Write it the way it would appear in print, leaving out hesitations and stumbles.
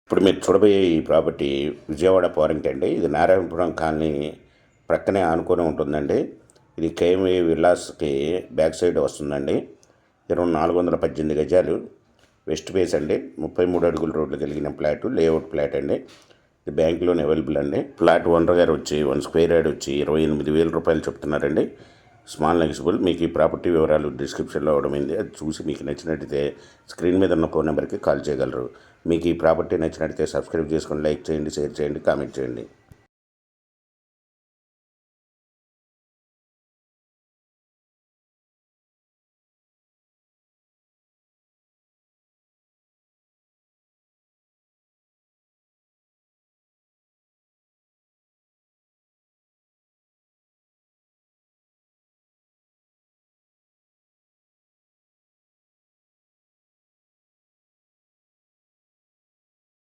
ఇప్పుడు మీరు చూడబోయే ఈ ప్రాపర్టీ విజయవాడ పాయింట్ అండి. ఇది నారాయణపురం కాలనీ ప్రక్కనే ఆనుకొని ఉంటుందండి. ఇది కేఎంఏ విల్లాస్కి బ్యాక్ సైడ్ వస్తుందండి. 418 గజాలు వెస్ట్ ఫేస్ అండి. 33 అడుగుల రోడ్లు కలిగిన ఫ్లాట్, లేఅవుట్ ఫ్లాట్ అండి. ఇది బ్యాంక్ లోన్ అవైలబుల్ అండి. ఫ్లాట్ ఓనర్ గారు వచ్చి 1 స్క్వేర్ యార్డ్ వచ్చి 28,000 రూపాయలు చెప్తున్నారండి. స్మాల్ నెగిజిబుల్. మీకు ఈ ప్రాపర్టీ వివరాలు డిస్క్రిప్షన్లో అవడమైంది. అది చూసి మీకు నచ్చినట్టయితే స్క్రీన్ మీద ఉన్న ఫోన్ నెంబర్కి కాల్ చేయగలరు. మీకు ఈ ప్రాపర్టీ నచ్చినట్టయితే సబ్స్క్రైబ్ చేసుకొని లైక్ చేయండి, షేర్ చేయండి, కామెంట్ చేయండి.